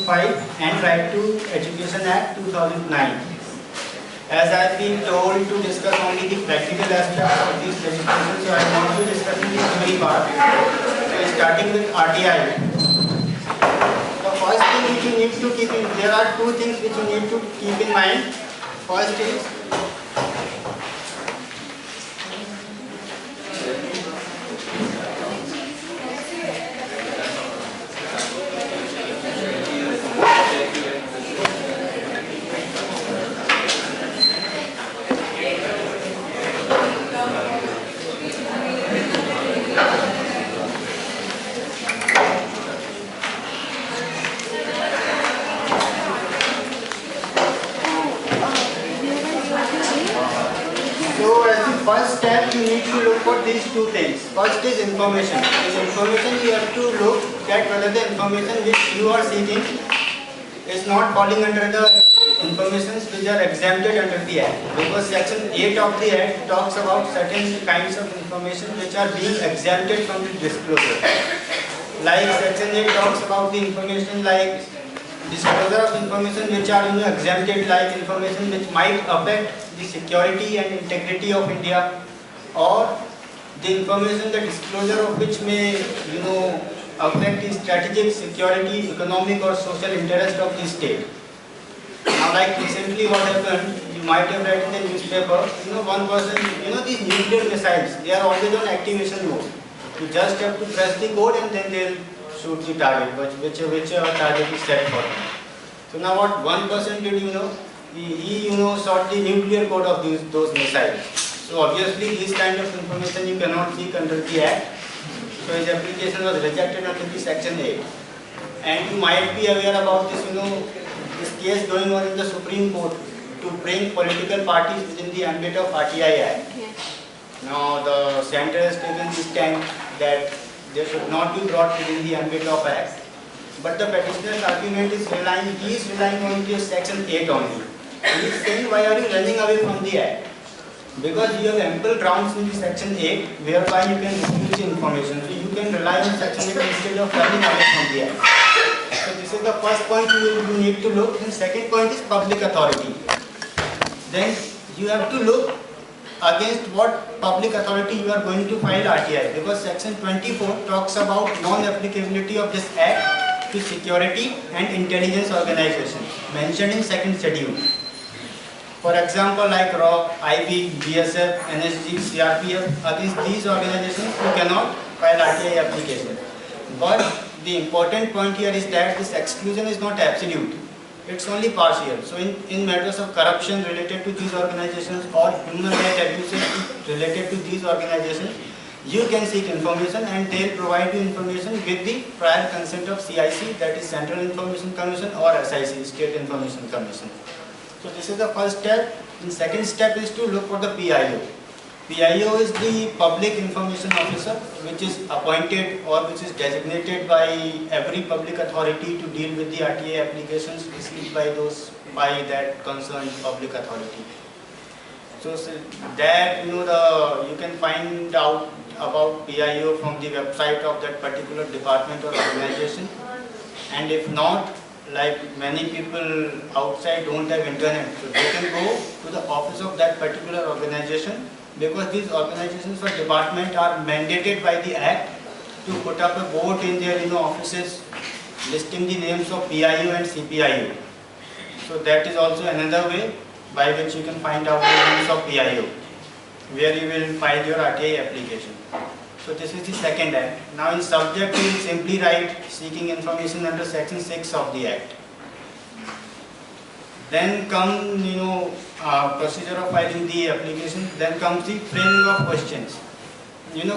2005 and Right to Education Act 2009. As I have been told to discuss only the practical aspects of these legislation, so I want to discuss the theory part. So starting with RTI. The first thing which you need to keep in, there are two things which you need to keep in mind. First is first step you need to look for these two things. First is information. This information you have to look at whether the information which you are seeking is not falling under the informations which are exempted under the Act. Because section 8 of the Act talks about certain kinds of information which are being exempted from the disclosure. Like section 8 talks about the information like disclosure of information which are exempted, like information which might affect the security and integrity of India, or the information, the disclosure of which may affect the strategic, security, economic or social interest of the state. Now, like recently what happened, you might have read in the newspaper, one person, these nuclear missiles, they are always on activation mode. You just have to press the code and then they'll shoot the target, whichever target is set for them. So now what one person did, he sought the nuclear code of those missiles. So obviously this kind of information you cannot seek under the Act. So his application was rejected under the section 8. And you might be aware about this, this case going on in the Supreme Court to bring political parties within the ambit of RTI Act. Now the center has taken this stand that they should not be brought within the ambit of Act. But the petitioner's argument is he is relying on this section 8 only. He is saying, why are you running away from the Act? Because you have ample grounds in the section 8 whereby you can refuse the information. So you can rely on section 8 instead of running away from the Act. So this is the first point you need to look. And second point is public authority. Then you have to look against what public authority you are going to file RTI, because section 24 talks about non-applicability of this Act to security and intelligence organizations mentioned in second schedule. For example, like RAW, IB, BSF, NSG, CRPF, against these organizations you cannot file RTI application. But the important point here is that this exclusion is not absolute. It's only partial. So in matters of corruption related to these organizations or human rights abuses related to these organizations, you can seek information and they'll provide you information with the prior consent of CIC, that is Central Information Commission, or SIC, State Information Commission. So this is the first step. The second step is to look for the PIO. PIO is the Public Information Officer, which is appointed or which is designated by every public authority to deal with the RTI applications received by that concerned public authority. So that you can find out about PIO from the website of that particular department or organization. And if not, like many people outside don't have internet, so they can go to the office of that particular organization, because these organizations or department are mandated by the Act to put up a board in their offices listing the names of PIO and CPIO. So that is also another way by which you can find out the names of PIO, where you will file your RTI application. So this is the second Act. Now in subject you will simply write seeking information under section 6 of the Act. Then come procedure of filing the application. Then comes the framing of questions.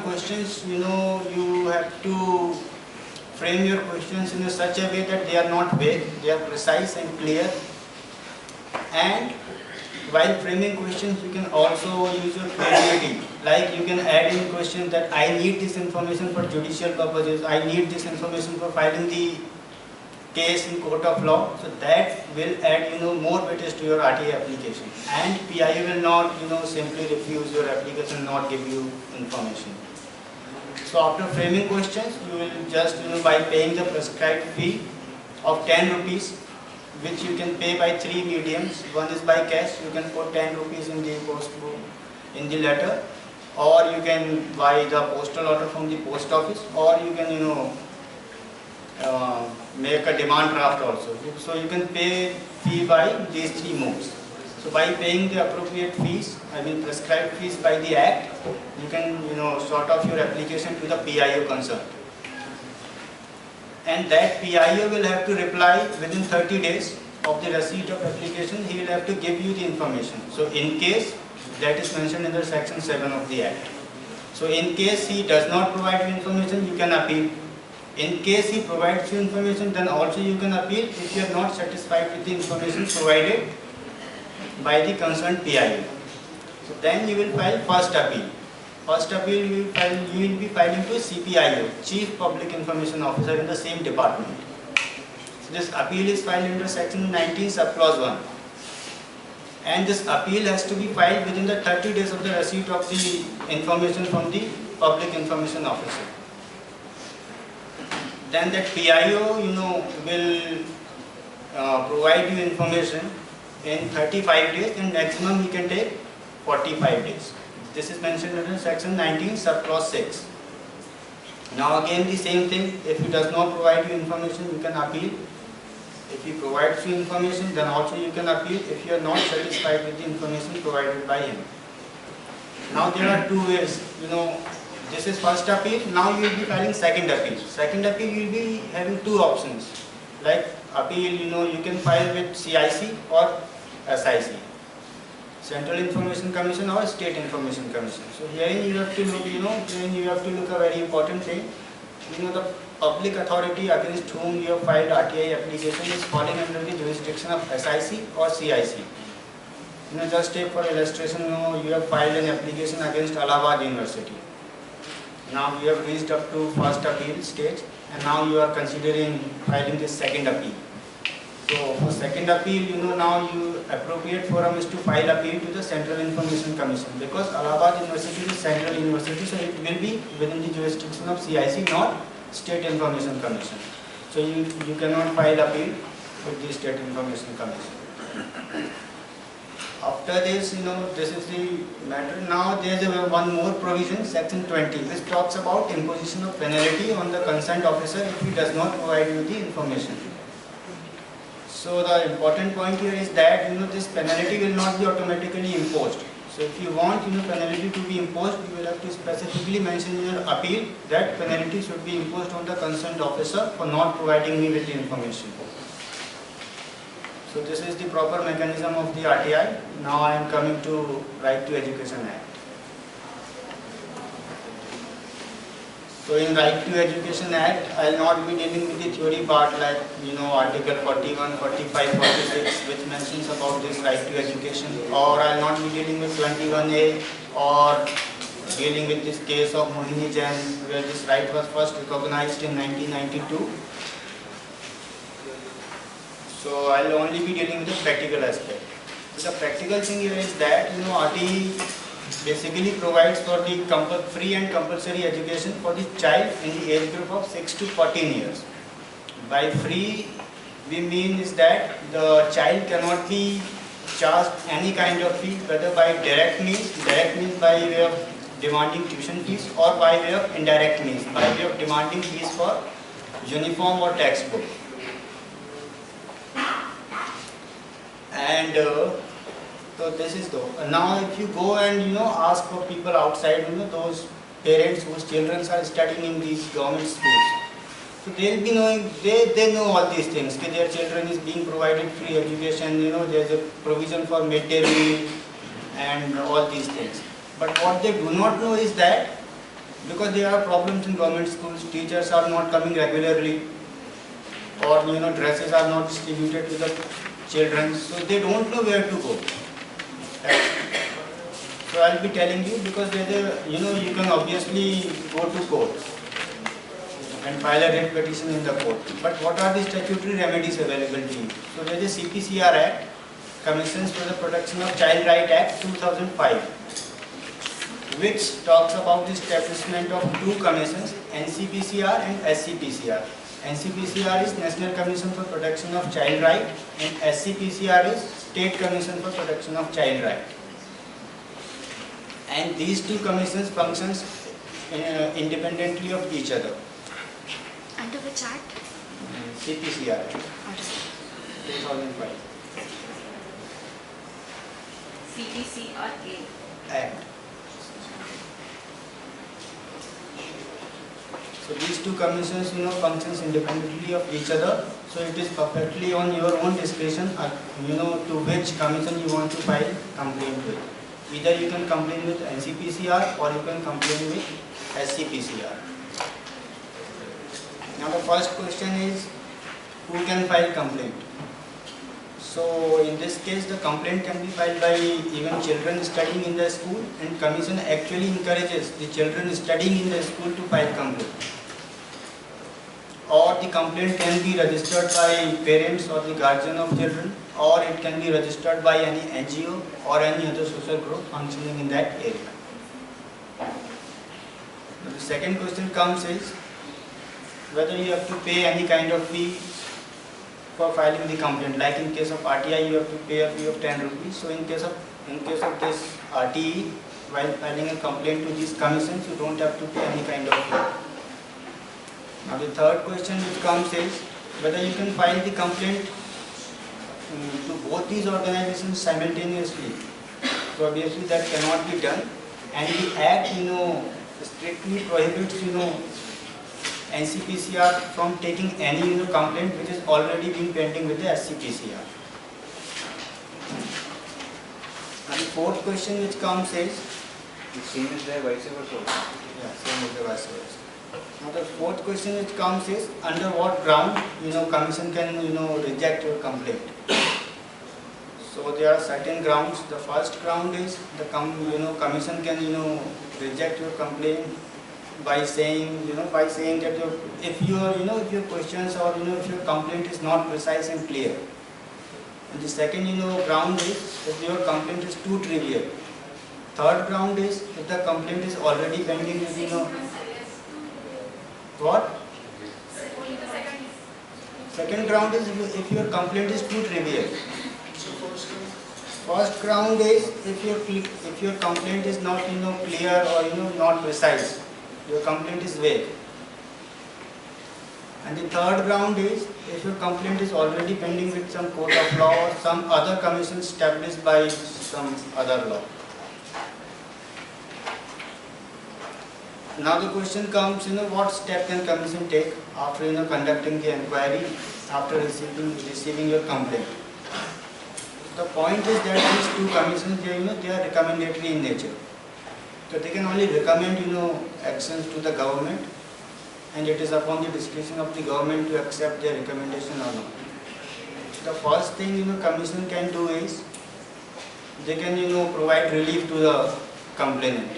Questions, you have to frame your questions in such a way that they are not vague, they are precise and clear. And while framing questions, you can also use your creativity. Like you can add in questions that I need this information for judicial purposes, I need this information for filing the case in court of law. So that will add more weightage to your RTI application. And PIO will not simply refuse your application, not give you information. So after framing questions, you will just by paying the prescribed fee, of 10 rupees, which you can pay by three mediums. One is by cash, you can put 10 rupees in the post book, in the letter, or you can buy the postal order from the post office, or you can make a demand draft also. So you can pay fee by these three modes. So by paying the appropriate fees, I mean prescribed fees by the Act, you can sort off your application to the PIO concerned. And that PIO will have to reply within 30 days of the receipt of application. He will have to give you the information. So in case, that is mentioned in the section 7 of the Act. So in case he does not provide you information, you can appeal. In case he provides you information, then also you can appeal if you are not satisfied with the information provided by the concerned PIO. So then you will file first appeal. First appeal you will be filing to CPIO, Chief Public Information Officer in the same department. So this appeal is filed under section 19 subclause 1. And this appeal has to be filed within the 30 days of the receipt of the information from the Public Information Officer. Then that PIO will provide you information in 35 days, and maximum he can take 45 days. This is mentioned in section 19 subclause 6. Now again the same thing, if he does not provide you information, you can appeal. If he provides you information, then also you can appeal if you are not satisfied with the information provided by him. Now there are two ways, this is first appeal. Now you will be filing second appeal. Second appeal you will be having two options. Like appeal, you can file with CIC or SIC, Central Information Commission or State Information Commission. So herein you have to look, herein you have to look a very important thing. The public authority against whom you have filed RTI application is falling under the jurisdiction of SIC or CIC. Just take for illustration, you have filed an application against Allahabad University. Now you have reached up to first appeal stage, and now you are considering filing the second appeal. So for second appeal, now you appropriate forum is to file appeal to the Central Information Commission, because Allahabad University is central university, so it will be within the jurisdiction of CIC, not State Information Commission. So you cannot file appeal with the State Information Commission. After this, this is the matter. Now there is one more provision, section 20, which talks about imposition of penalty on the concerned officer if he does not provide you the information. So the important point here is that this penalty will not be automatically imposed. So if you want penalty to be imposed, you will have to specifically mention in your appeal that penalty should be imposed on the concerned officer for not providing me with the information. So this is the proper mechanism of the RTI. Now I am coming to Right to Education Act. So in Right to Education Act, I will not be dealing with the theory part like Article 41, 45, 46, which mentions about this right to education, or I will not be dealing with 21A or dealing with this case of Mohini Jain, where this right was first recognized in 1992. So I will only be dealing with the practical aspect. So the practical thing here is that RTI basically provides for the free and compulsory education for the child in the age group of 6 to 14 years. By free, we mean is that the child cannot be charged any kind of fee, whether by direct means by way of demanding tuition fees, or by way of indirect means, by way of demanding fees for uniform or textbook. And so this is now if you go and ask for people outside, those parents whose children are studying in these government schools, so they'll be knowing, they know all these things, that their children is being provided free education, there's a provision for midday meal and all these things. But what they do not know is that because there are problems in government schools, teachers are not coming regularly, or dresses are not distributed to the children, so they don't know where to go. So I'll be telling you, because you can obviously go to court and file a writ petition in the court. But what are the statutory remedies available to you? So there is a CPCR Act, Commissions for the Protection of Child Right Act 2005, which talks about the establishment of two commissions, NCPCR and SCPCR. NCPCR is National Commission for Protection of Child Right and SCPCR is State Commission for Protection of Child Right. And these two commissions functions independently of each other. Under which act? CPCR Act, 2005 CPCRA. Act. So these two commissions, functions independently of each other. So it is perfectly on your own discretion, to which commission you want to file complaint with. Either you can complain with NCPCR or you can complain with SCPCR. Now the first question is, who can file complaint? So in this case, the complaint can be filed by even children studying in the school, and commission actually encourages the children studying in the school to file complaint. Or the complaint can be registered by parents or the guardian of children, or it can be registered by any NGO or any other social group functioning in that area. Now the second question comes is whether you have to pay any kind of fee for filing the complaint. Like in case of RTI, you have to pay a fee of 10 rupees. So in case of this RTE, while filing a complaint to these commissions, you don't have to pay any kind of fee. Now the third question which comes is whether you can file the complaint to both these organizations simultaneously. So obviously that cannot be done, and the Act strictly prohibits NCPCR from taking any complaint which is already being pending with the SCPCR. And the fourth question which comes is the same is there vice versa. Yeah, same is the vice versa. Now the fourth question which comes is under what ground commission can reject your complaint. So there are certain grounds. The first ground is the commission can reject your complaint by saying that if your questions or if your complaint is not precise and clear. And the second ground is if your complaint is too trivial. Third ground is if the complaint is already pending with what? Second ground is if your complaint is too trivial. First ground is if your complaint is not clear or not precise. Your complaint is vague. And the third ground is if your complaint is already pending with some court of law or some other commission established by some other law. Now the question comes, what step can commission take after conducting the inquiry, after receiving your complaint. The point is that these two commissions, they are recommendatory in nature. So they can only recommend actions to the government, and it is upon the discretion of the government to accept their recommendation or not. The first thing commission can do is they can provide relief to the complainant,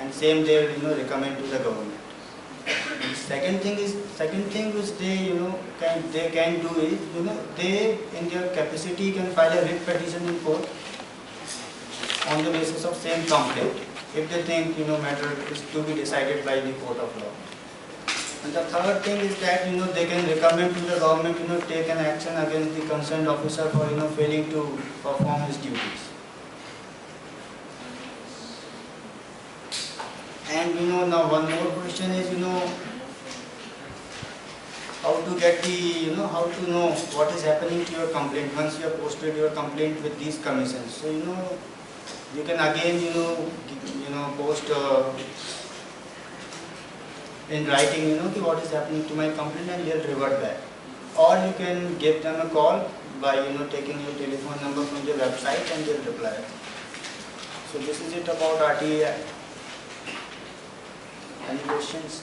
and same they will recommend to the government. And second thing which they can do is they in their capacity can file a writ petition in court on the basis of same complaint if they think matter is to be decided by the court of law. And the third thing is that they can recommend to the government take an action against the concerned officer for failing to perform his duties. And now one more question is how to get the how to know what is happening to your complaint once you have posted your complaint with these commissions. So you can again post in writing what is happening to my complaint, and they'll revert back. Or you can give them a call by taking your telephone number from their website, and they'll reply. So this is it about RTI Act. Any questions?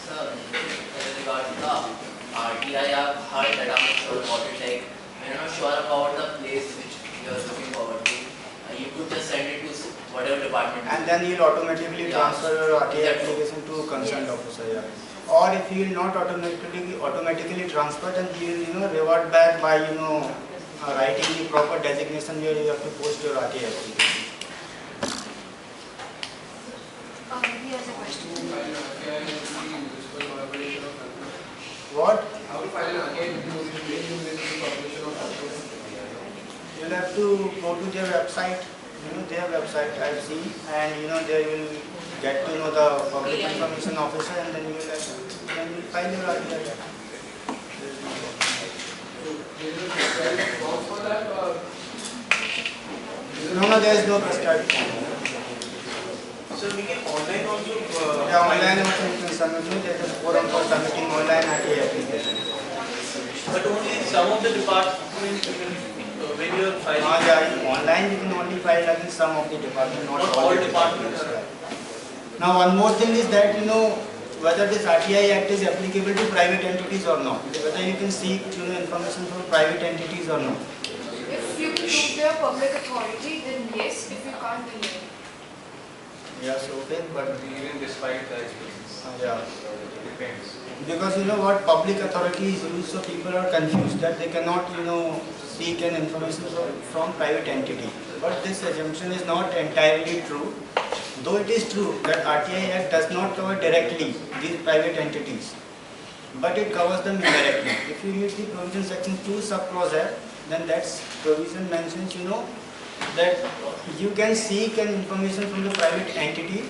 Sir, with regard to the RTI, I have heard that I'm not sure about it. Like, I'm not sure about the place which you are looking forward to. You could just send it to whatever department. And then he'll automatically transfer your RTI application to concerned officer. Yeah. Or if he will not automatically transfer, then he will revert back by writing the proper designation where you have to post your RTI application. He has a question. What? How to file an again publication of You'll have to go to their website. Their website I've seen, and there you will get to know the public information officer, and then you will file your RTI. There is a prescribed form for that, or No, there is no prescribed. So we can online also. Yeah, online also you can submit. There is a forum for submitting online RTI application. But only some of the departments when you are filing. Yeah, online you can only file against some of the departments, not Not all all the departments. Now one more thing is that whether this RTI Act is applicable to private entities or not. Whether you can seek information from private entities or not. If you prove they are public authority, then yes. If you can't, then no. Yes, okay, but Even despite the expenses. yeah. Depends. Because what public authority is used, so people are confused that they cannot seek an information from private entity. But this assumption is not entirely true. Though it is true that RTI Act does not cover directly these private entities, but it covers them indirectly. If you read the provision section 2 subclause F, then that provision mentions that you can seek an information from the private entity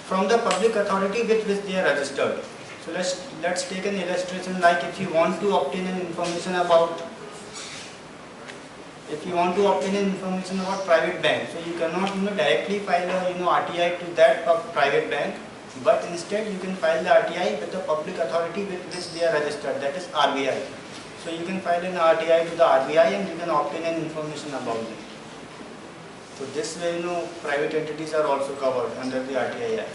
from the public authority with which they are registered. So let's take an illustration, like if you want to obtain an information about private bank, so you cannot directly file a RTI to that private bank, but instead you can file the RTI with the public authority with which they are registered, that is RBI. So you can file an RTI to the RBI and you can obtain an information about it. So this way private entities are also covered under the RTI Act.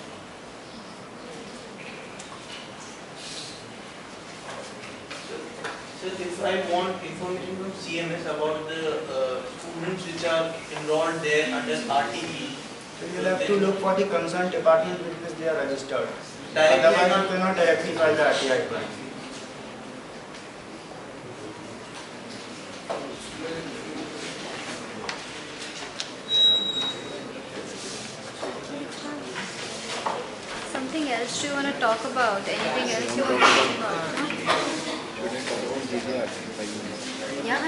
So if I want information from CMS about the students which are enrolled there under RTE, So you will have to look for the concerned department with which they are registered. Directly Otherwise you cannot directly file the RTI claim. Something else do you want to talk about? Anything else you want to talk about? Yeah.